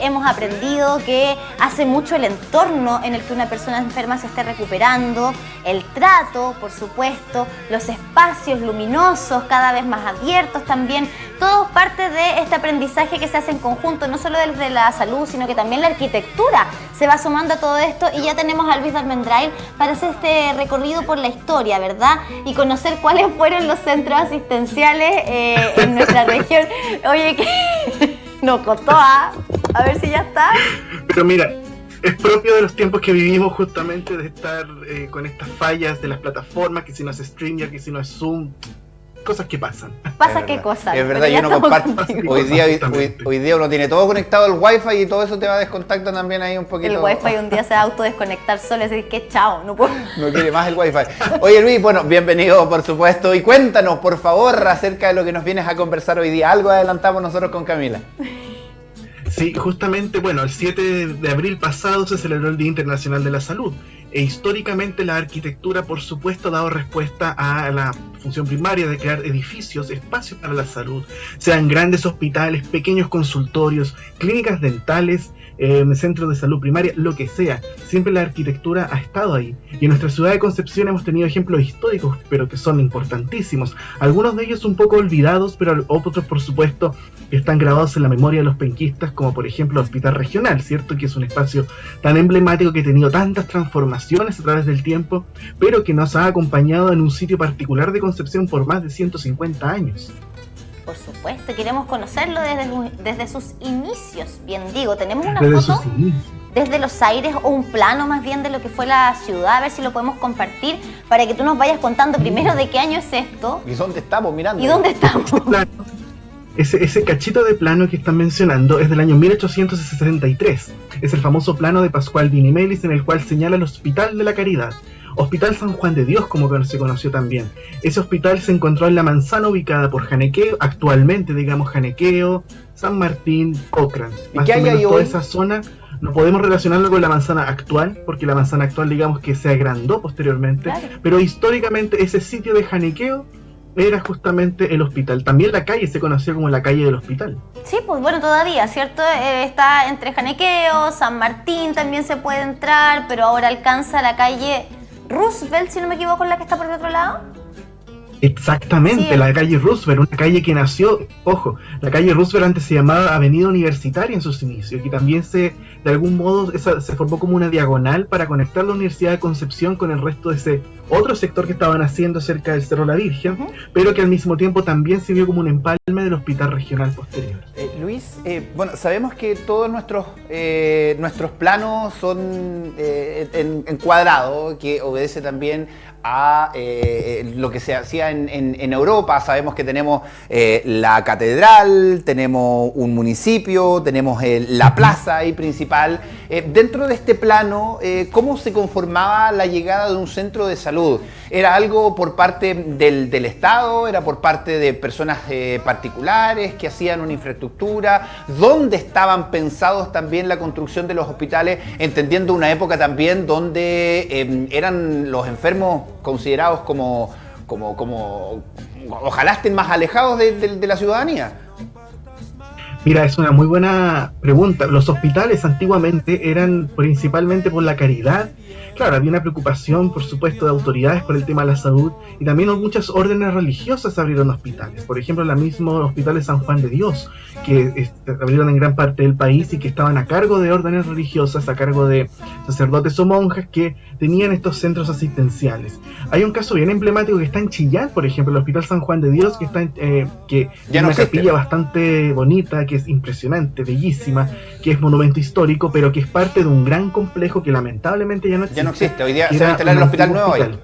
hemos aprendido que hace mucho el entorno en el que una persona enferma se esté recuperando, el trato, por supuesto, los espacios luminosos, cada vez más abiertos también, todo parte de este aprendizaje que se hace en conjunto, no solo desde la salud, sino que también la arquitectura se va sumando a todo esto, y ya tenemos a Luis Darmendrain para hacer este recorrido por la historia, ¿verdad? Y conocer cuáles fueron los centros asistenciales en nuestra región. Oye, que nos costó, a ver si ya está. Pero mira, es propio de los tiempos que vivimos, justamente de estar con estas fallas de las plataformas, que si no es StreamYard, que si no es Zoom, cosas que pasan. Pasa qué cosas. Es verdad, yo no comparto. Hoy día uno tiene todo conectado al Wi-Fi y todo eso te va descontactando también ahí un poquito. El Wi-Fi un día se va a autodesconectar solo y decir que chao, no puedo. No quiere más el Wi-Fi. Oye Luis, bueno, bienvenido por supuesto, y cuéntanos por favor acerca de lo que nos vienes a conversar hoy día. Algo adelantamos nosotros con Camila. Sí, justamente, bueno, el 7 de abril pasado se celebró el Día Internacional de la Salud. E históricamente la arquitectura, por supuesto, ha dado respuesta a la función primaria de crear edificios, espacios para la salud, sean grandes hospitales, pequeños consultorios, clínicas dentales, centros de salud primaria, lo que sea. Siempre la arquitectura ha estado ahí. Y en nuestra ciudad de Concepción hemos tenido ejemplos históricos, pero que son importantísimos. Algunos de ellos un poco olvidados, pero otros, por supuesto, que están grabados en la memoria de los penquistas, como por ejemplo el Hospital Regional, ¿cierto? Que es un espacio tan emblemático que ha tenido tantas transformaciones a través del tiempo, pero que nos ha acompañado en un sitio particular de Concepción por más de 150 años. Por supuesto, queremos conocerlo desde sus inicios. Bien digo, tenemos una Desde foto desde los aires, o un plano más bien de lo que fue la ciudad, a ver si lo podemos compartir para que tú nos vayas contando primero de qué año es esto. ¿Y dónde estamos mirando? ¿Y dónde estamos? Ese cachito de plano que están mencionando es del año 1863. Es el famoso plano de Pascual Vinimelis, en el cual señala el Hospital de la Caridad. Hospital San Juan de Dios, como se conoció también. Ese hospital se encontró en la manzana ubicada por Janequeo, actualmente digamos Janequeo, San Martín, Cochrane. Más o menos toda esa zona no podemos relacionarlo con la manzana actual, porque la manzana actual digamos que se agrandó posteriormente, claro. Pero históricamente ese sitio de Janequeo era justamente el hospital. También la calle se conocía como la calle del hospital. Sí, pues bueno, todavía, ¿cierto? Está entre Janequeo, San Martín también se puede entrar, pero ahora alcanza la calle Roosevelt, si no me equivoco, la que está por el otro lado. Exactamente, sí, la calle Roosevelt, una calle que nació, ojo, la calle Roosevelt antes se llamaba Avenida Universitaria en sus inicios, y también de algún modo se formó como una diagonal para conectar la Universidad de Concepción con el resto de ese otro sector que estaban haciendo cerca del Cerro La Virgen, pero que al mismo tiempo también sirvió como un empalme del Hospital Regional posterior. Luis, bueno, sabemos que todos nuestros planos son en cuadrado, que obedece también a lo que se hacía en Europa. Sabemos que tenemos la catedral, tenemos un municipio, tenemos la plaza ahí principal. Dentro de este plano, ¿cómo se conformaba la llegada de un centro de salud? ¿Era algo por parte del Estado? ¿Era por parte de personas particulares que hacían una infraestructura? ¿Dónde estaban pensados también la construcción de los hospitales? Entendiendo una época también donde eran los enfermos considerados como ojalá estén más alejados de la ciudadanía. Mira, es una muy buena pregunta. Los hospitales antiguamente eran principalmente por la caridad. Claro, había una preocupación, por supuesto, de autoridades por el tema de la salud, y también muchas órdenes religiosas abrieron hospitales. Por ejemplo, el mismo Hospital de San Juan de Dios, que abrieron en gran parte del país y que estaban a cargo de órdenes religiosas, a cargo de sacerdotes o monjas que tenían estos centros asistenciales. Hay un caso bien emblemático que está en Chillán, por ejemplo, el Hospital San Juan de Dios, que está que tiene una capilla bastante bonita, que es impresionante, bellísima, que es monumento histórico, pero que es parte de un gran complejo que lamentablemente ya no existe. Ya no existe, hoy día se va a instalar el hospital nuevo ahí.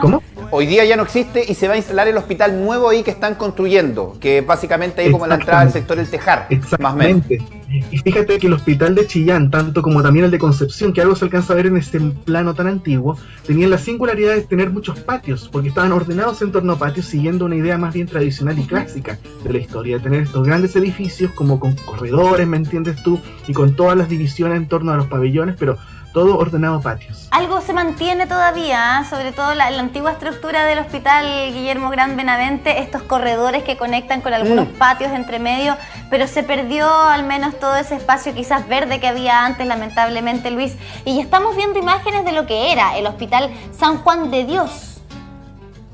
¿Cómo? Hoy día ya no existe y se va a instalar el hospital nuevo ahí que están construyendo, que básicamente ahí como la entrada del sector El Tejar, más o menos. Y fíjate que el hospital de Chillán, tanto como también el de Concepción, que algo se alcanza a ver en este plano tan antiguo, tenían la singularidad de tener muchos patios, porque estaban ordenados en torno a patios siguiendo una idea más bien tradicional y clásica de la historia, de tener estos grandes edificios como con corredores, ¿me entiendes tú? Y con todas las divisiones en torno a los pabellones, pero todo ordenado patios. Algo se mantiene todavía, sobre todo la antigua estructura del Hospital Guillermo Gran Benavente, estos corredores que conectan con algunos patios entre medio, pero se perdió al menos todo ese espacio quizás verde que había antes, lamentablemente, Luis. Y ya estamos viendo imágenes de lo que era el Hospital San Juan de Dios.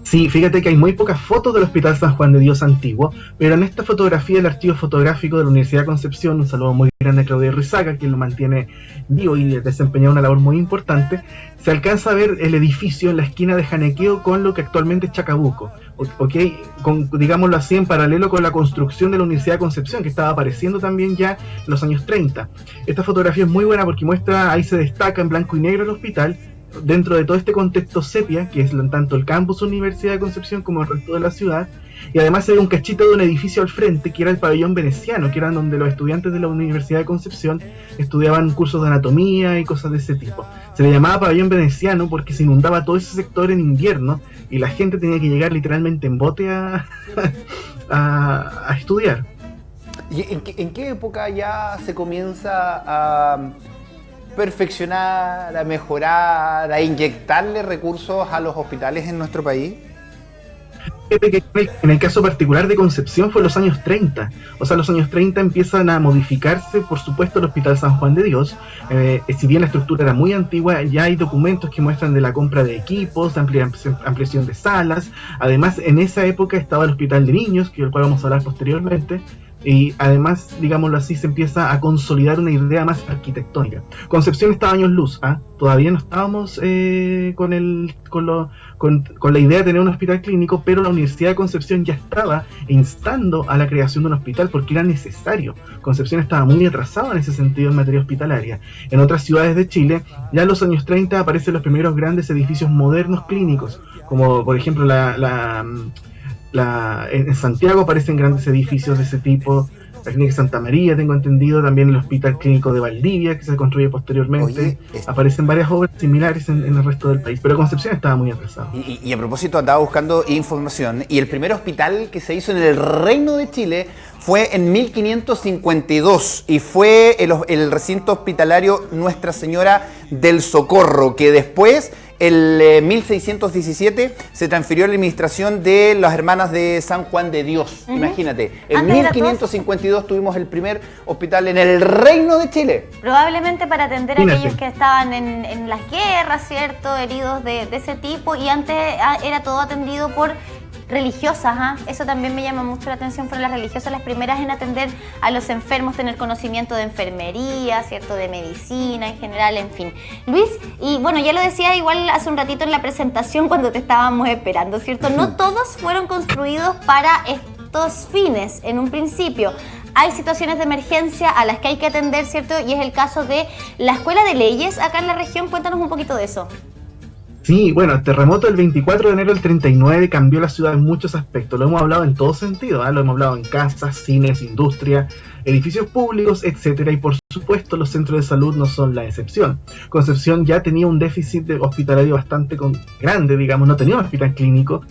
Sí, fíjate que hay muy pocas fotos del Hospital San Juan de Dios antiguo, pero en esta fotografía del archivo fotográfico de la Universidad de Concepción, un saludo muy grande a Claudia Rizaga, quien lo mantiene vivo y desempeña una labor muy importante, se alcanza a ver el edificio en la esquina de Janequeo con lo que actualmente es Chacabuco, digámoslo así, en paralelo con la construcción de la Universidad de Concepción, que estaba apareciendo también ya en los años 30. Esta fotografía es muy buena porque muestra, ahí se destaca en blanco y negro el hospital, dentro de todo este contexto sepia, que es tanto el campus Universidad de Concepción como el resto de la ciudad, y además se ve un cachito de un edificio al frente, que era el pabellón veneciano, que era donde los estudiantes de la Universidad de Concepción estudiaban cursos de anatomía y cosas de ese tipo. Se le llamaba pabellón veneciano porque se inundaba todo ese sector en invierno, y la gente tenía que llegar literalmente en bote a estudiar. ¿Y en qué época ya se comienza a perfeccionar, a mejorar, a inyectarle recursos a los hospitales en nuestro país? En el caso particular de Concepción fue en los años 30. O sea, los años 30 empiezan a modificarse, por supuesto, el Hospital San Juan de Dios. Si bien la estructura era muy antigua, ya hay documentos que muestran de la compra de equipos, de ampliación de salas. Además, en esa época estaba el Hospital de Niños, del cual vamos a hablar posteriormente. Y además, digámoslo así, se empieza a consolidar una idea más arquitectónica. Concepción estaba años luz, todavía no estábamos con la idea de tener un hospital clínico, pero la Universidad de Concepción ya estaba instando a la creación de un hospital porque era necesario. Concepción estaba muy atrasada en ese sentido en materia hospitalaria. En otras ciudades de Chile, ya en los años 30 aparecen los primeros grandes edificios modernos clínicos, como por ejemplo en Santiago aparecen grandes edificios de ese tipo, la Clínica Santa María, tengo entendido, también el Hospital Clínico de Valdivia, que se construye posteriormente. Aparecen varias obras similares en el resto del país, pero Concepción estaba muy atrasado. Y a propósito, andaba buscando información, y el primer hospital que se hizo en el Reino de Chile fue en 1552, y fue el recinto hospitalario Nuestra Señora del Socorro, que después, en 1617, se transfirió a la administración de las hermanas de San Juan de Dios. Imagínate, en 1552 tuvimos el primer hospital en el Reino de Chile. Probablemente para atender a aquellos que estaban en las guerras, ¿cierto? Heridos de ese tipo, y antes era todo atendido por religiosas, Eso también me llama mucho la atención. Fueron las religiosas las primeras en atender a los enfermos, tener conocimiento de enfermería, ¿cierto? De medicina en general, en fin. Luis, y bueno, ya lo decía igual hace un ratito en la presentación cuando te estábamos esperando, ¿cierto? No todos fueron construidos para estos fines en un principio. Hay situaciones de emergencia a las que hay que atender, ¿cierto? Y es el caso de la Escuela de Leyes acá en la región. Cuéntanos un poquito de eso. Sí, bueno, el terremoto del 24 de enero del 39 cambió la ciudad en muchos aspectos. Lo hemos hablado en todo sentido, Lo hemos hablado en casas, cines, industria, edificios públicos, etcétera. Y por supuesto, los centros de salud no son la excepción. Concepción ya tenía un déficit hospitalario bastante grande, digamos, no tenía un hospital clínico.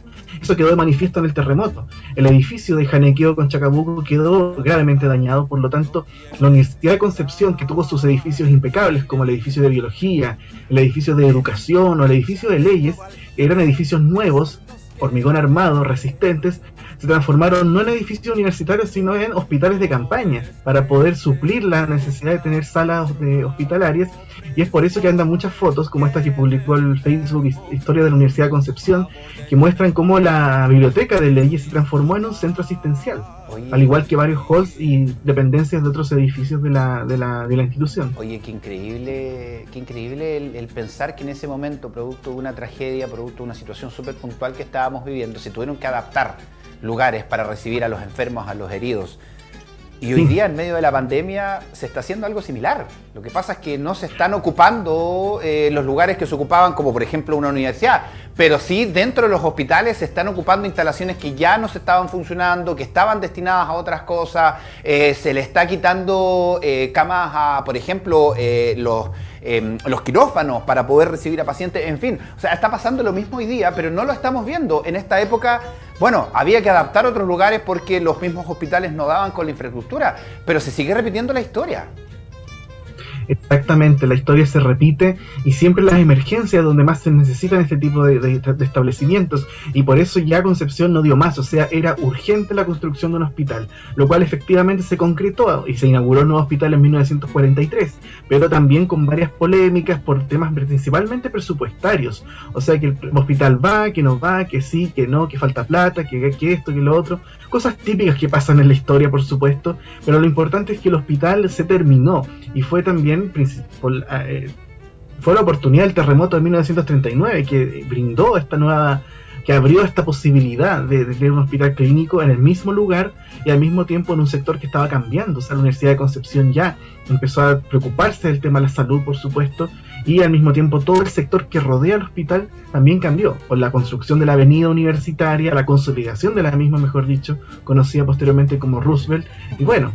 Eso quedó de manifiesto en el terremoto. El edificio de Janequeo con Chacabuco quedó gravemente dañado, por lo tanto, la Universidad de Concepción, que tuvo sus edificios impecables, como el edificio de biología, el edificio de educación o el edificio de leyes, eran edificios nuevos, hormigón armado, resistentes, se transformaron no en edificios universitarios, sino en hospitales de campaña, para poder suplir la necesidad de tener salas hospitalarias. Y es por eso que andan muchas fotos, como esta que publicó el Facebook Historia de la Universidad de Concepción, que muestran cómo la biblioteca de leyes se transformó en un centro asistencial. Oye, al igual que varios halls y dependencias de otros edificios de la institución. Oye, qué increíble el pensar que en ese momento, producto de una tragedia, producto de una situación súper puntual que estábamos viviendo, se tuvieron que adaptar lugares para recibir a los enfermos, a los heridos. Y hoy día, en medio de la pandemia, se está haciendo algo similar. Lo que pasa es que no se están ocupando los lugares que se ocupaban, como por ejemplo una universidad, pero sí dentro de los hospitales se están ocupando instalaciones que ya no se estaban funcionando, que estaban destinadas a otras cosas. Se le está quitando camas a, por ejemplo, los quirófanos para poder recibir a pacientes, en fin. O sea, está pasando lo mismo hoy día, pero no lo estamos viendo. En esta época, bueno, había que adaptar otros lugares porque los mismos hospitales no daban con la infraestructura, pero se sigue repitiendo la historia. Exactamente, la historia se repite y siempre las emergencias donde más se necesitan este tipo de establecimientos, y por eso ya Concepción no dio más, o sea, era urgente la construcción de un hospital, lo cual efectivamente se concretó y se inauguró un nuevo hospital en 1943, pero también con varias polémicas por temas principalmente presupuestarios, o sea, que el hospital va, que no va, que sí, que no, que falta plata, que esto, que lo otro, cosas típicas que pasan en la historia, por supuesto, pero lo importante es que el hospital se terminó y fue también fue la oportunidad del terremoto de 1939 que brindó esta nueva, que abrió esta posibilidad de tener un hospital clínico en el mismo lugar y al mismo tiempo en un sector que estaba cambiando. O sea, la Universidad de Concepción ya empezó a preocuparse del tema de la salud, por supuesto, y al mismo tiempo todo el sector que rodea el hospital también cambió, por la construcción de la avenida universitaria, la consolidación de la misma, mejor dicho, conocida posteriormente como Roosevelt, y bueno,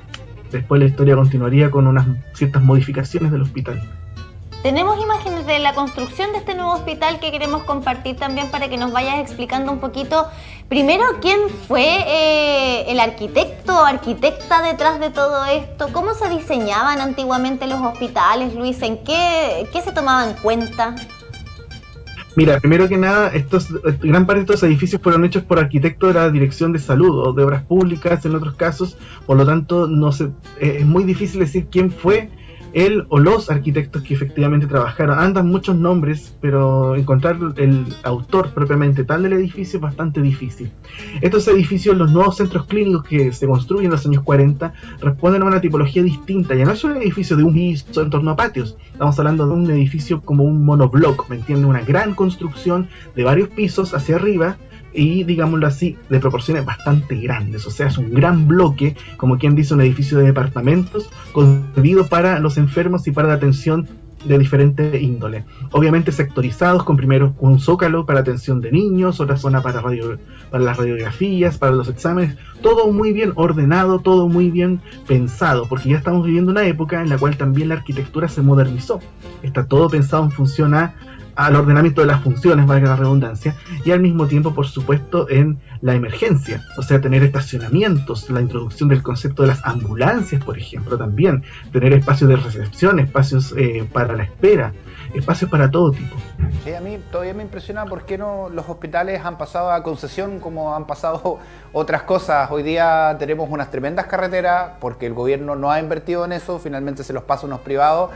después la historia continuaría con unas ciertas modificaciones del hospital. Tenemos imágenes de la construcción de este nuevo hospital que queremos compartir también para que nos vayas explicando un poquito, primero, quién fue el arquitecto o arquitecta detrás de todo esto, cómo se diseñaban antiguamente los hospitales, Luis, en qué se tomaba en cuenta. Mira, primero que nada, gran parte de estos edificios fueron hechos por arquitectos de la Dirección de Salud o de Obras Públicas en otros casos, por lo tanto es muy difícil decir quién fue él o los arquitectos que efectivamente trabajaron. Andan muchos nombres, pero encontrar el autor propiamente tal del edificio es bastante difícil. Estos edificios, los nuevos centros clínicos que se construyen en los años 40, responden a una tipología distinta. Ya no es un edificio de un piso en torno a patios, estamos hablando de un edificio como un monobloc, ¿me entiendes? Una gran construcción de varios pisos hacia arriba, y digámoslo así, de proporciones bastante grandes, o sea, es un gran bloque, como quien dice, un edificio de departamentos concebido para los enfermos y para la atención de diferente índole, obviamente sectorizados, con primero un zócalo para atención de niños, otra zona para las radiografías, para los exámenes, todo muy bien ordenado, todo muy bien pensado, porque ya estamos viviendo una época en la cual también la arquitectura se modernizó, está todo pensado en función al ordenamiento de las funciones, valga la redundancia, y al mismo tiempo, por supuesto, en la emergencia, o sea, tener estacionamientos, la introducción del concepto de las ambulancias, por ejemplo, también, tener espacios de recepción, espacios para la espera, espacios para todo tipo. Sí, a mí todavía me impresiona por qué no los hospitales han pasado a concesión como han pasado otras cosas. Hoy día tenemos unas tremendas carreteras porque el gobierno no ha invertido en eso, finalmente se los pasa a unos privados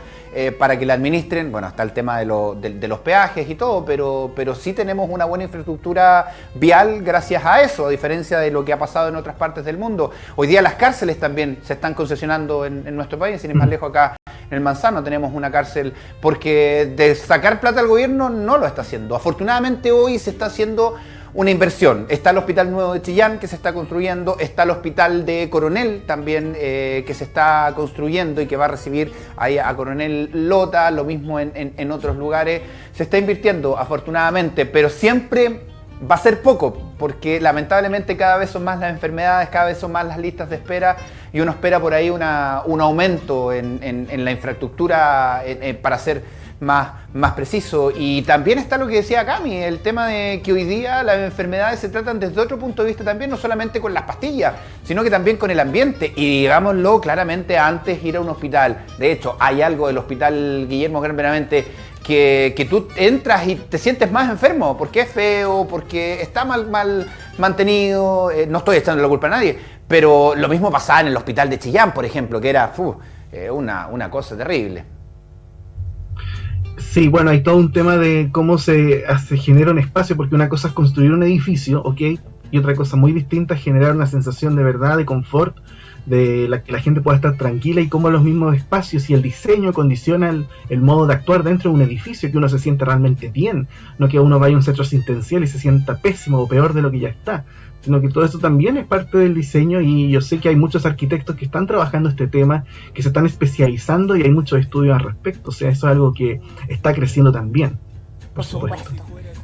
para que la administren. Bueno, está el tema de los peajes y todo, pero sí tenemos una buena infraestructura vial gracias a eso, a diferencia de lo que ha pasado en otras partes del mundo. Hoy día las cárceles también se están concesionando en nuestro país, sin ir más lejos acá. En el Manzano tenemos una cárcel porque de sacar plata al gobierno no lo está haciendo. Afortunadamente hoy se está haciendo una inversión. Está el Hospital Nuevo de Chillán que se está construyendo, está el Hospital de Coronel también que se está construyendo y que va a recibir ahí a Coronel Lota, lo mismo en otros lugares. Se está invirtiendo afortunadamente, pero siempre va a ser poco, porque lamentablemente cada vez son más las enfermedades, cada vez son más las listas de espera y uno espera por ahí un aumento en la infraestructura para ser más preciso. Y también está lo que decía Cami, el tema de que hoy día las enfermedades se tratan desde otro punto de vista también, no solamente con las pastillas, sino que también con el ambiente. Y digámoslo claramente, antes ir a un hospital, de hecho hay algo del Hospital Guillermo Gran Benavente que tú entras y te sientes más enfermo, porque es feo, porque está mal mantenido, no estoy echando la culpa a nadie, pero lo mismo pasaba en el hospital de Chillán, por ejemplo, que era una cosa terrible. Sí, bueno, hay todo un tema de cómo se genera un espacio, porque una cosa es construir un edificio, ¿ok? Y otra cosa muy distinta es generar una sensación de verdad, de confort, de que la gente pueda estar tranquila, y cómo los mismos espacios y el diseño condicionan el modo de actuar dentro de un edificio, que uno se siente realmente bien, no que uno vaya a un centro asistencial y se sienta pésimo o peor de lo que ya está, sino que todo eso también es parte del diseño. Y yo sé que hay muchos arquitectos que están trabajando este tema, que se están especializando, y hay muchos estudios al respecto, o sea, eso es algo que está creciendo también, por supuesto.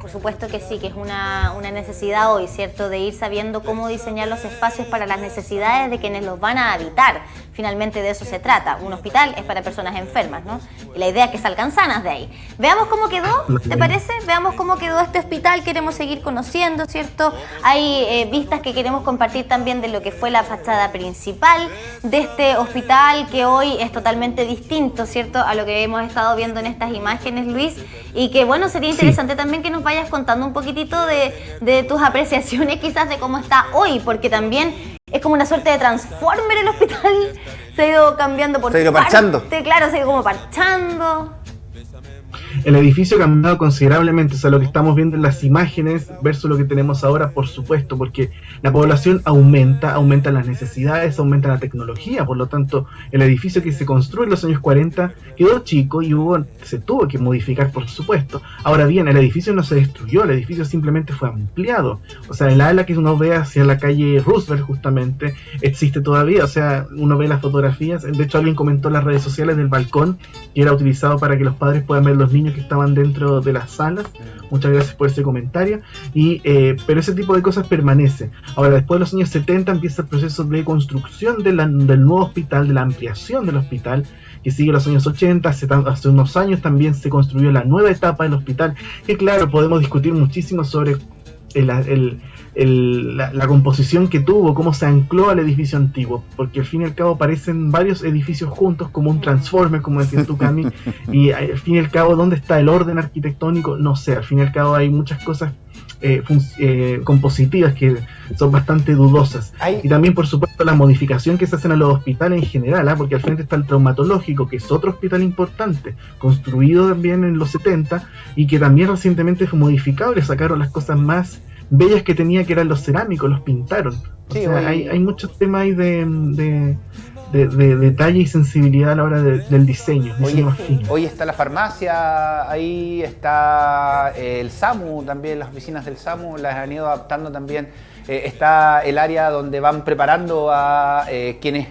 por supuesto que sí, que es una necesidad hoy, ¿cierto? De ir sabiendo cómo diseñar los espacios para las necesidades de quienes los van a habitar. Finalmente de eso se trata. Un hospital es para personas enfermas, ¿no? Y la idea es que salgan sanas de ahí. Veamos cómo quedó, ¿te parece? Veamos cómo quedó este hospital, queremos seguir conociendo, ¿cierto? Hay vistas que queremos compartir también de lo que fue la fachada principal de este hospital, que hoy es totalmente distinto, ¿cierto? A lo que hemos estado viendo en estas imágenes, Luis. Y que bueno, sería interesante también que nos vayas contando un poquitito de tus apreciaciones quizás de cómo está hoy, porque también es como una suerte de transformer el hospital, se ha ido cambiando por se ha ido parchando. Claro, se ha ido como parchando. El edificio ha cambiado considerablemente, o sea, lo que estamos viendo en las imágenes versus lo que tenemos ahora, por supuesto, porque la población aumentan las necesidades, aumenta la tecnología, por lo tanto, el edificio que se construyó en los años 40 quedó chico y se tuvo que modificar, por supuesto. Ahora bien, el edificio no se destruyó, el edificio simplemente fue ampliado, o sea, el ala que uno ve hacia la calle Roosevelt justamente existe todavía, o sea, uno ve las fotografías, de hecho alguien comentó en las redes sociales del balcón que era utilizado para que los padres puedan ver los niños que estaban dentro de las salas. Muchas gracias por ese comentario. Pero ese tipo de cosas permanece. Ahora, después de los años 70 empieza el proceso de construcción del nuevo hospital, de la ampliación del hospital, que sigue los años 80. Hace unos años también se construyó la nueva etapa del hospital, que claro, podemos discutir muchísimo sobre la composición que tuvo, cómo se ancló al edificio antiguo, porque al fin y al cabo parecen varios edificios juntos como un transformer, como decías tú, Cami, y al fin y al cabo, ¿dónde está el orden arquitectónico? No sé, al fin y al cabo hay muchas cosas compositivas que son bastante dudosas. Y también, por supuesto, la modificación que se hacen a los hospitales en general, porque al frente está el traumatológico, que es otro hospital importante, construido también en los 70 y que también recientemente fue modificado y le sacaron las cosas más bellas que tenía, que eran los cerámicos, los pintaron. Hay muchos temas ahí de detalle y sensibilidad a la hora del diseño. Hoy está la farmacia, ahí está el SAMU, también las oficinas del SAMU las han ido adaptando también. Está el área donde van preparando a quienes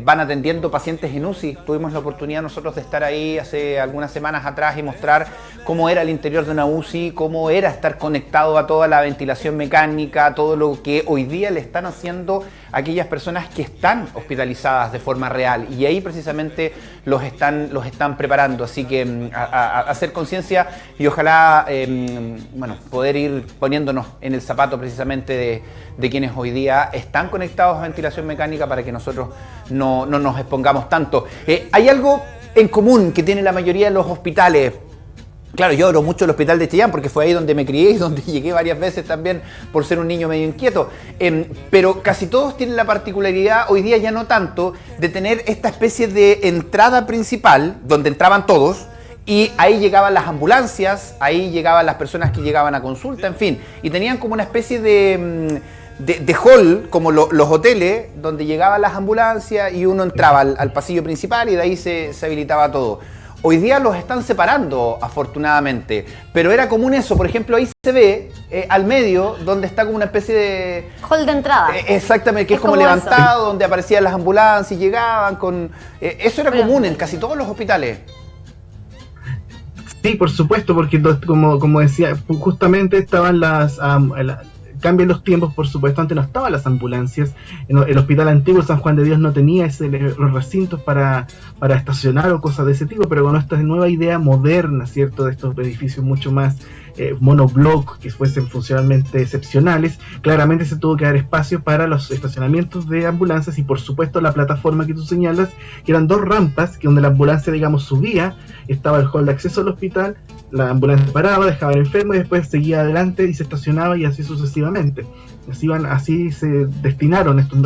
van atendiendo pacientes en UCI. Tuvimos la oportunidad nosotros de estar ahí hace algunas semanas atrás y mostrar cómo era el interior de una UCI, cómo era estar conectado a toda la ventilación mecánica, todo lo que hoy día le están haciendo a aquellas personas que están hospitalizadas de forma real, y ahí precisamente los están preparando. Así que a hacer conciencia y ojalá poder ir poniéndonos en el zapato precisamente de quienes hoy día están conectados a ventilación mecánica para que nosotros no nos expongamos tanto. Hay algo en común que tiene la mayoría de los hospitales. Claro, yo oro mucho el hospital de Chillán porque fue ahí donde me crié y donde llegué varias veces también por ser un niño medio inquieto. Pero casi todos tienen la particularidad, hoy día ya no tanto, de tener esta especie de entrada principal donde entraban todos. Y ahí llegaban las ambulancias, ahí llegaban las personas que llegaban a consulta, en fin. Y tenían como una especie de hall, como los hoteles, donde llegaban las ambulancias y uno entraba al pasillo principal y de ahí se habilitaba todo. Hoy día los están separando, afortunadamente, pero era común eso. Por ejemplo, ahí se ve al medio, donde está como una especie de hall de entrada. Exactamente, que es como levantado, eso, donde aparecían las ambulancias y llegaban con... eso era común en casi todos los hospitales. Sí, por supuesto, porque como decía, justamente estaban cambian los tiempos, por supuesto. Antes no estaban las ambulancias. El hospital antiguo San Juan de Dios no tenía los recintos para estacionar o cosas de ese tipo, pero con esta nueva idea moderna, ¿cierto?, de estos edificios mucho más monoblock, que fuesen funcionalmente excepcionales, claramente se tuvo que dar espacio para los estacionamientos de ambulancias y, por supuesto, la plataforma que tú señalas, que eran dos rampas, que donde la ambulancia, digamos, subía, estaba el hall de acceso al hospital, la ambulancia paraba, dejaba al enfermo y después seguía adelante y se estacionaba, y así sucesivamente. Así se destinaron estos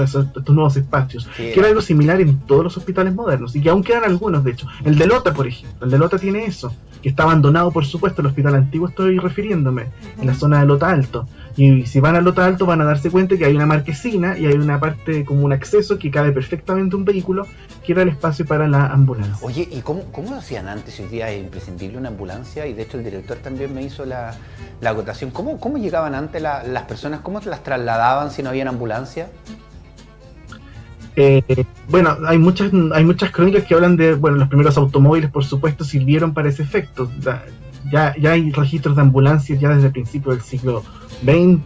nuevos espacios, que era algo similar en todos los hospitales modernos, y que aún quedan algunos, de hecho. El de Lota, por ejemplo, el de Lota tiene eso, que está abandonado, por supuesto. El hospital antiguo estoy refiriéndome, en la zona de Lota Alto. Y si van a Lota Alto van a darse cuenta que hay una marquesina y hay una parte como un acceso que cabe perfectamente un vehículo, que era el espacio para la ambulancia. Oye, ¿y cómo lo hacían antes? Hoy día es imprescindible una ambulancia, y de hecho el director también me hizo la acotación. ¿Cómo llegaban antes las personas? ¿Cómo las trasladaban si no había ambulancia? Bueno, hay muchas crónicas que hablan de, los primeros automóviles, por supuesto, sirvieron para ese efecto. ya hay registros de ambulancias ya desde el principio del siglo XX,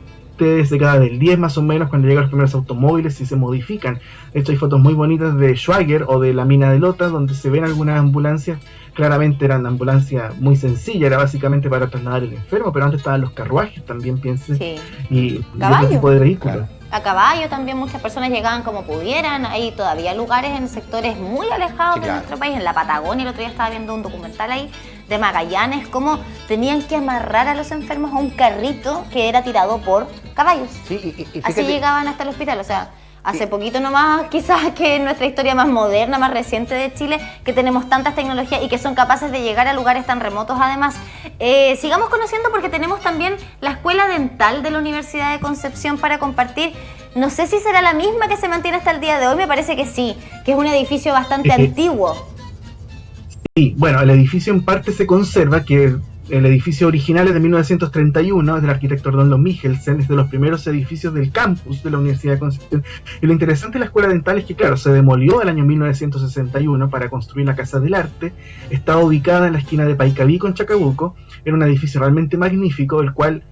década del 10 más o menos, cuando llegan los primeros automóviles y se modifican. De hecho hay fotos muy bonitas de Schwager o de la mina de Lota, donde se ven algunas ambulancias. Claramente eran ambulancias muy sencillas, era básicamente para trasladar el enfermo, pero antes estaban los carruajes también, piensen, Sí. y Caballo. otro tipo de vehículos. Claro. A caballo también muchas personas llegaban como pudieran. Hay todavía lugares en sectores muy alejados Sí, de claro. nuestro país, en la Patagonia. El otro día estaba viendo un documental ahí de Magallanes, cómo tenían que amarrar a los enfermos a un carrito que era tirado por caballos. Sí, y Así fíjate, llegaban hasta el hospital, o sea, hace Sí. poquito nomás, quizás que en nuestra historia más moderna, más reciente de Chile, que tenemos tantas tecnologías y que son capaces de llegar a lugares tan remotos además. Sigamos conociendo porque tenemos también la Escuela Dental de la Universidad de Concepción para compartir. No sé si será la misma que se mantiene hasta el día de hoy, me parece que sí, que es un edificio bastante antiguo. Sí, bueno, el edificio en parte se conserva, que el edificio original es de 1931, es del arquitecto Ordondo Michelsen, es de los primeros edificios del campus de la Universidad de Concepción. Y lo interesante de la Escuela Dental es que, claro, se demolió el año 1961 para construir la Casa del Arte, estaba ubicada en la esquina de Paicaví con Chacabuco, era un edificio realmente magnífico, el cual,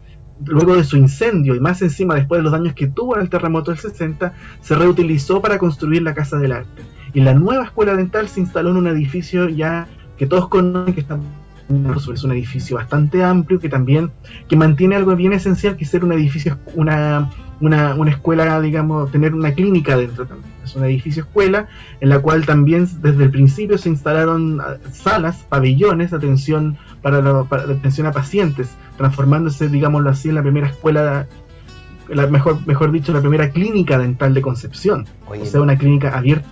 luego de su incendio y más encima después de los daños que tuvo en el terremoto del 60, se reutilizó para construir la Casa del Arte. Y la nueva Escuela Dental se instaló en un edificio ya que todos conocen, que está es un edificio bastante amplio, que mantiene algo bien esencial, que es ser un edificio, una escuela, digamos, tener una clínica dentro también. Es un edificio escuela en la cual también desde el principio se instalaron salas, pabellones de atención para atención a pacientes, transformándose, digámoslo así, en la primera escuela, mejor dicho, la primera clínica dental de Concepción. Oye, o sea, una clínica abierta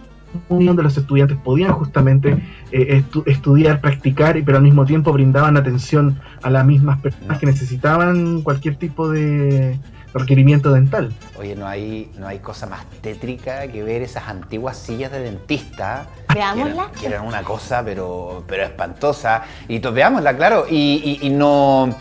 donde los estudiantes podían justamente estudiar, practicar, pero al mismo tiempo brindaban atención a las mismas personas que necesitaban cualquier tipo de requerimiento dental. Oye, no hay cosa más tétrica que ver esas antiguas sillas de dentista. Veámosla. Que eran una cosa, pero espantosa. Y veámosla, claro. Y no...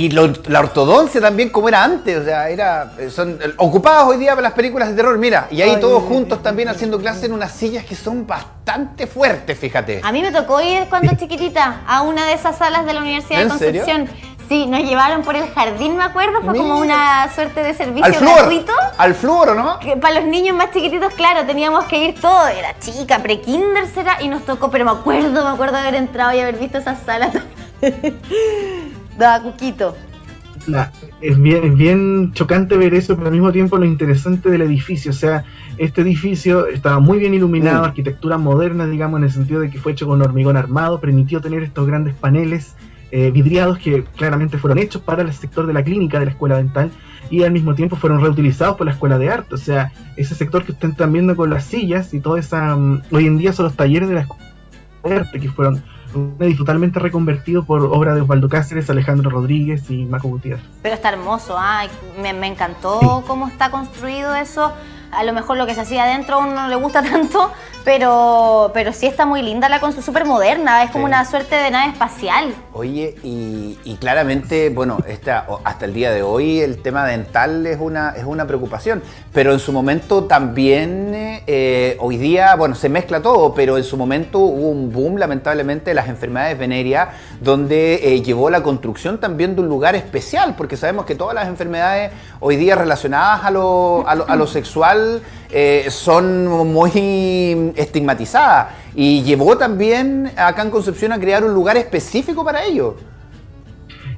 la ortodoncia también, como era antes, o sea, son ocupados hoy día para las películas de terror, mira, y ahí Ay, todos juntos también haciendo clase en unas sillas que son bastante fuertes, fíjate. A mí me tocó ir cuando chiquitita a una de esas salas de la Universidad de ¿En serio? Concepción. Sí, nos llevaron por el jardín, me acuerdo, fue como Mira. una suerte de servicio Al flúor, gratuito. al flúor, ¿no? Que para los niños más chiquititos, claro, teníamos que ir todo, era chica, pre-kinder será, y nos tocó, pero me acuerdo haber entrado y haber visto esa sala. Daba cuquito. Es bien chocante ver eso, pero al mismo tiempo lo interesante del edificio, o sea, este edificio estaba muy bien iluminado, arquitectura moderna, digamos, en el sentido de que fue hecho con hormigón armado, permitió tener estos grandes paneles vidriados que claramente fueron hechos para el sector de la clínica de la escuela dental y al mismo tiempo fueron reutilizados por la escuela de arte, o sea, ese sector que ustedes están viendo con las sillas y toda esa, hoy en día son los talleres de la escuela de arte, que fueron un edificio totalmente reconvertido por obra de Osvaldo Cáceres, Alejandro Rodríguez y Maco Gutiérrez. Pero está hermoso, me encantó cómo está construido eso. A lo mejor lo que se hacía adentro a uno no le gusta tanto, pero sí está muy linda la construcción, súper moderna, es como Sí. una suerte de nave espacial. Oye, y claramente, bueno, hasta el día de hoy el tema dental es una preocupación, pero en su momento también, hoy día, bueno, se mezcla todo, pero en su momento hubo un boom, lamentablemente, de las enfermedades venéreas, donde llevó la construcción también de un lugar especial, porque sabemos que todas las enfermedades hoy día relacionadas a lo sexual son muy estigmatizadas, y llevó también acá en Concepción a crear un lugar específico para ello.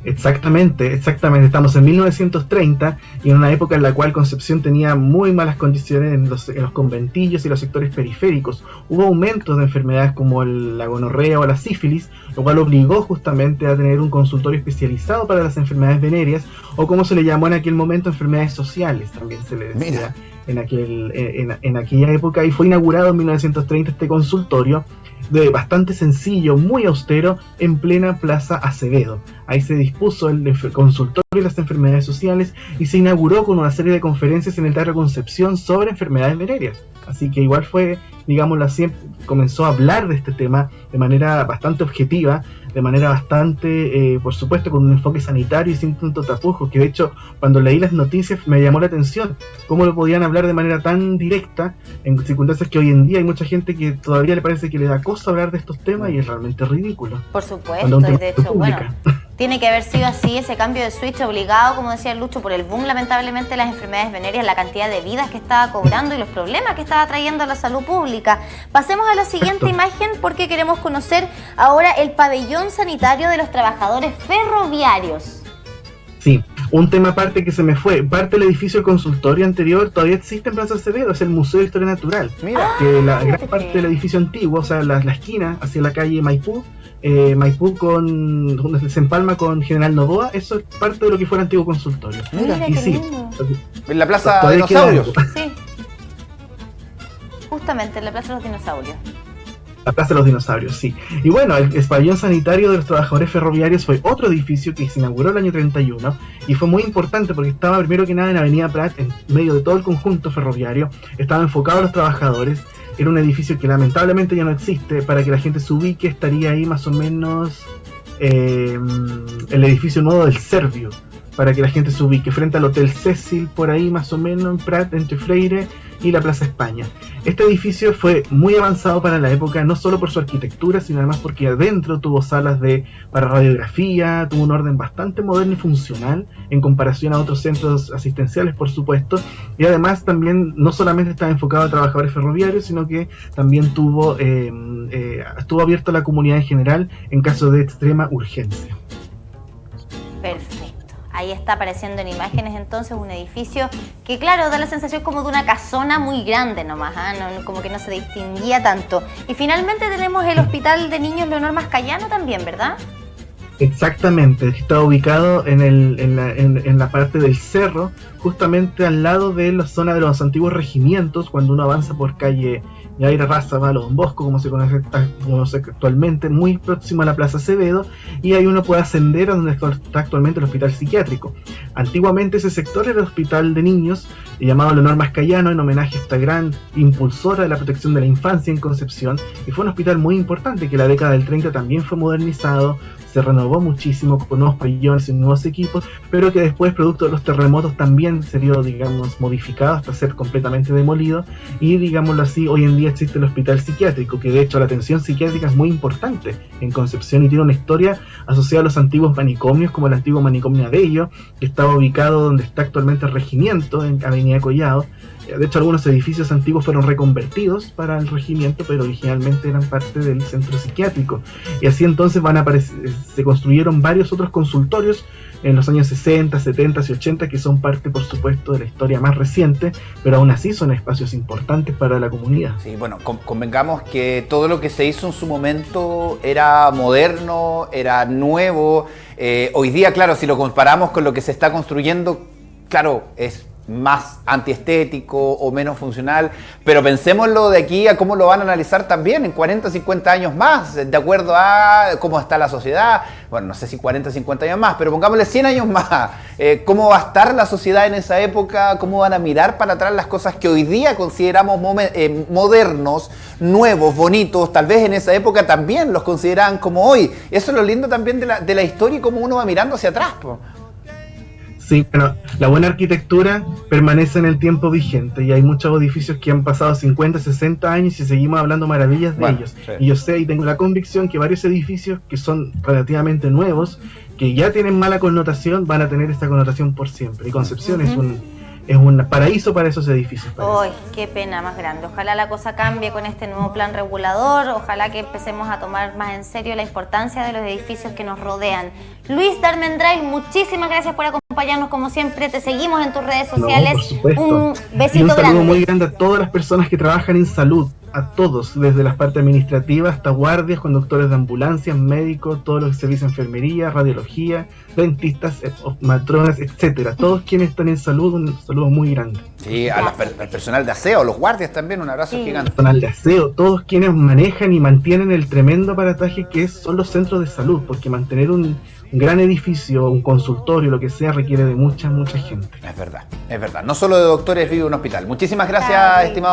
Exactamente. Estamos en 1930 y en una época en la cual Concepción tenía muy malas condiciones en los conventillos y los sectores periféricos. Hubo aumentos de enfermedades como la gonorrea o la sífilis, lo cual obligó justamente a tener un consultorio especializado para las enfermedades venéreas, o como se le llamó en aquel momento, enfermedades sociales, también se le decía. Mira. En aquella época, y fue inaugurado en 1930 este consultorio bastante sencillo, muy austero, en plena Plaza Acevedo. Ahí se dispuso el consultorio de las enfermedades sociales y se inauguró con una serie de conferencias en el Teatro Concepción sobre enfermedades venéreas. Así que igual fue, digámoslo así, comenzó a hablar de este tema de manera bastante objetiva, de manera bastante, por supuesto, con un enfoque sanitario y sin tanto tapujos, que de hecho, cuando leí las noticias me llamó la atención, cómo lo podían hablar de manera tan directa, en circunstancias que hoy en día hay mucha gente que todavía le parece que le da cosa hablar de estos temas y es realmente ridículo. Por supuesto, y de hecho, bueno, tiene que haber sido así ese cambio de switch obligado, como decía Lucho, por el boom lamentablemente de las enfermedades venéreas, la cantidad de vidas que estaba cobrando y los problemas que estaba trayendo a la salud pública. Pasemos a la siguiente imagen porque queremos conocer ahora el pabellón sanitario de los trabajadores ferroviarios. Sí, un tema aparte que se me fue, parte del edificio consultorio anterior todavía existe en Plaza Acevedo, es el Museo de Historia Natural. Mira, que la gran parte del edificio antiguo, o sea, la esquina hacia la calle Maipú donde se empalma con General Novoa, eso es parte de lo que fue el antiguo consultorio. Mira, y qué sí, lindo. En la Plaza de Dinosaurios. Sí, justamente en la Plaza de los Dinosaurios. La Plaza de los Dinosaurios, sí. Y bueno, el pabellón sanitario de los trabajadores ferroviarios fue otro edificio que se inauguró el año 31 y fue muy importante porque estaba primero que nada en Avenida Prat, en medio de todo el conjunto ferroviario, estaba enfocado a los trabajadores. Era un edificio que lamentablemente ya no existe. Para que la gente se ubique, estaría ahí más o menos el edificio nuevo del Servio, para que la gente se ubique, frente al Hotel Cecil, por ahí más o menos, en Prat, entre Freire y la Plaza España. Este edificio fue muy avanzado para la época, no solo por su arquitectura, sino además porque adentro tuvo salas para radiografía, tuvo un orden bastante moderno y funcional en comparación a otros centros asistenciales, por supuesto, y además también no solamente estaba enfocado a trabajadores ferroviarios, sino que también estuvo abierto a la comunidad en general en caso de extrema urgencia. Perfecto. Ahí está apareciendo en imágenes entonces un edificio que claro, da la sensación como de una casona muy grande nomás, no, como que no se distinguía tanto. Y finalmente tenemos el Hospital de Niños Leonor Mascayano también, ¿verdad? Exactamente, está ubicado en la parte del cerro, justamente al lado de la zona de los antiguos regimientos, cuando uno avanza por calle Yaira Raza, Valo, Don Bosco, como se conoce actualmente, muy próximo a la Plaza Acevedo, y ahí uno puede ascender a donde está actualmente el hospital psiquiátrico. Antiguamente ese sector era el hospital de niños, llamado Leonor Mascayano, en homenaje a esta gran impulsora de la protección de la infancia en Concepción, y fue un hospital muy importante que en la década del 30 también fue modernizado, se renovó muchísimo con nuevos pabellones y nuevos equipos, pero que después, producto de los terremotos, también se vio, digamos, modificado hasta ser completamente demolido, y digámoslo así, hoy en día existe el hospital psiquiátrico, que de hecho la atención psiquiátrica es muy importante en Concepción y tiene una historia asociada a los antiguos manicomios, como el antiguo manicomio Abello, que estaba ubicado donde está actualmente el regimiento, en Avenida Collado. De hecho, algunos edificios antiguos fueron reconvertidos para el regimiento, pero originalmente eran parte del centro psiquiátrico. Y así entonces se construyeron varios otros consultorios en los años 60, 70 y 80, que son parte, por supuesto, de la historia más reciente, pero aún así son espacios importantes para la comunidad. Sí, bueno, convengamos que todo lo que se hizo en su momento era moderno, era nuevo. Hoy día, claro, si lo comparamos con lo que se está construyendo, claro, es más antiestético o menos funcional, pero pensémoslo de aquí a cómo lo van a analizar también en 40, 50 años más, de acuerdo a cómo está la sociedad. Bueno, no sé si 40, 50 años más, pero pongámosle 100 años más. ¿Cómo va a estar la sociedad en esa época? ¿Cómo van a mirar para atrás las cosas que hoy día consideramos modernos, nuevos, bonitos? Tal vez en esa época también los consideraban como hoy. Eso es lo lindo también de la historia y cómo uno va mirando hacia atrás, po. Sí, pero la buena arquitectura permanece en el tiempo vigente y hay muchos edificios que han pasado 50, 60 años y seguimos hablando maravillas de ellos. Sí. Y yo sé y tengo la convicción que varios edificios que son relativamente nuevos, que ya tienen mala connotación, van a tener esta connotación por siempre. Y Concepción es un paraíso para esos edificios. ¡Ay, qué pena más grande! Ojalá la cosa cambie con este nuevo plan regulador, ojalá que empecemos a tomar más en serio la importancia de los edificios que nos rodean. Luis Darmendray, muchísimas gracias por acompañarnos como siempre, te seguimos en tus redes sociales. No, por supuesto. Un besito y un saludo grande. Muy grande a todas las personas que trabajan en salud, a todos, desde las partes administrativas hasta guardias, conductores de ambulancias, médicos, todos los servicios de enfermería, radiología, dentistas, matronas, etcétera. Todos quienes están en salud, un saludo muy grande. Sí, al personal de aseo, los guardias también, un abrazo gigante. Personal de aseo, todos quienes manejan y mantienen el tremendo aparataje que son los centros de salud, porque mantener un gran edificio, un consultorio, lo que sea, requiere de mucha gente. Es verdad. No solo de doctores vive un hospital. Muchísimas gracias, estimado.